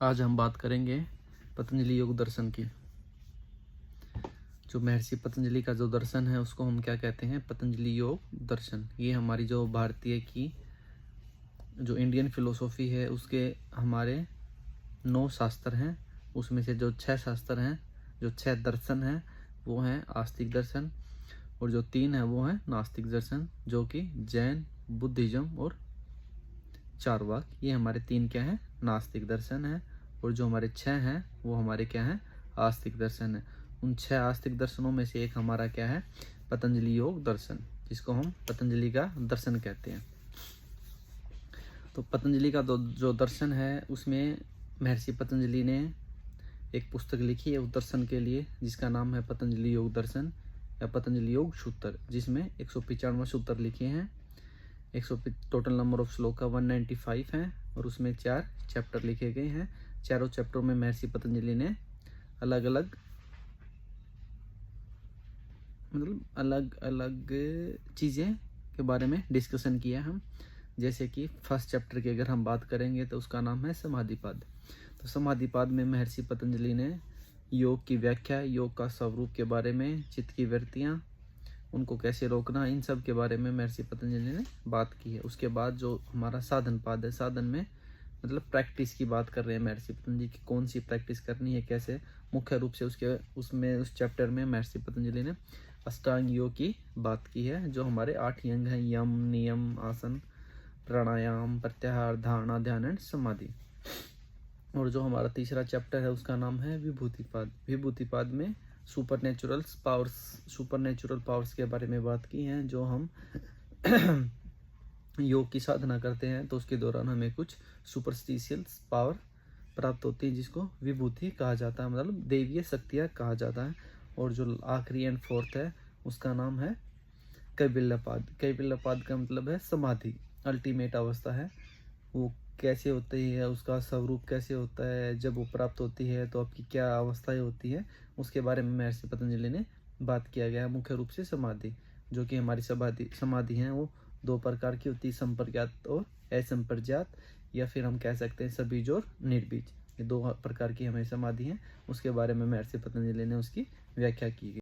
आज हम बात करेंगे पतंजलि योग दर्शन की। जो महर्षि पतंजलि का जो दर्शन है उसको हम क्या कहते हैं? पतंजलि योग दर्शन। ये हमारी जो भारतीय की जो इंडियन फिलोसॉफी है उसके हमारे 9 शास्त्र हैं। उसमें से जो 6 शास्त्र हैं, जो 6 दर्शन हैं वो हैं आस्तिक दर्शन, और जो 3 है वो हैं नास्तिक दर्शन, जो कि जैन, बुद्धिज्म और चारवाक। ये हमारे 3 क्या हैं? नास्तिक दर्शन है। और जो हमारे 6 हैं वो हमारे क्या हैं? आस्तिक दर्शन है। उन 6 आस्तिक दर्शनों में से एक हमारा क्या है? पतंजलि योग दर्शन, जिसको हम पतंजलि का दर्शन कहते हैं। तो पतंजलि का जो दर्शन है उसमें महर्षि पतंजलि ने एक पुस्तक लिखी है उस दर्शन के लिए, जिसका नाम है पतंजलि योग दर्शन या पतंजलि योग सूत्र, जिसमें 195 सूत्र लिखे हैं। 100 टोटल नंबर ऑफ श्लोक का 195 है, और उसमें 4 चैप्टर लिखे गए हैं। चारों चैप्टरों में महर्षि पतंजलि ने अलग अलग चीज़ें के बारे में डिस्कशन किया हम। जैसे कि फर्स्ट चैप्टर की अगर हम बात करेंगे तो उसका नाम है समाधिपाद। तो समाधिपाद में महर्षि पतंजलि ने योग की व्याख्या, योग का स्वरूप के बारे में, चित्त की वृत्तियाँ, उनको कैसे रोकना, इन सब के बारे में महर्षि पतंजलि ने बात की है। उसके बाद जो हमारा साधन पाद है, साधन में मतलब प्रैक्टिस की बात कर रहे हैं महर्षि पतंजलि की, कौन सी प्रैक्टिस करनी है, कैसे। मुख्य रूप से उस चैप्टर में महर्षि पतंजलि ने अष्टांग योग की बात की है, जो हमारे 8 अंग हैं: यम, नियम, आसन, प्राणायाम, प्रत्याहार, धारणा, ध्यान एंड समाधि। और जो हमारा तीसरा चैप्टर है उसका नाम है विभूतिपाद। विभूतिपाद में सुपर नेचुरल पावर्स के बारे में बात की है। जो हम योग की साधना करते हैं तो उसके दौरान हमें कुछ सुपरस्टिशियल पावर प्राप्त होती है, जिसको विभूति कहा जाता है, मतलब देवीय शक्तियाँ कहा जाता है। और जो आखिरी एंड फोर्थ है उसका नाम है कैवल्यपाद। कैवल्यपाद का मतलब है समाधि, अल्टीमेट अवस्था है। वो कैसे होती है, उसका स्वरूप कैसे होता है, जब वो प्राप्त होती है तो आपकी क्या अवस्थाएं होती है, उसके बारे में महर्षि पतंजलि ने बात किया गया है। मुख्य रूप से समाधि, जो कि हमारी समाधि है वो 2 प्रकार की होती है: संप्रज्ञात और असंप्रज्ञात, या फिर हम कह सकते हैं सबीज और निर्बीज। ये 2 प्रकार की हमें समाधि है। उसके बारे में महर्षि पतंजलि ने उसकी व्याख्या की गई।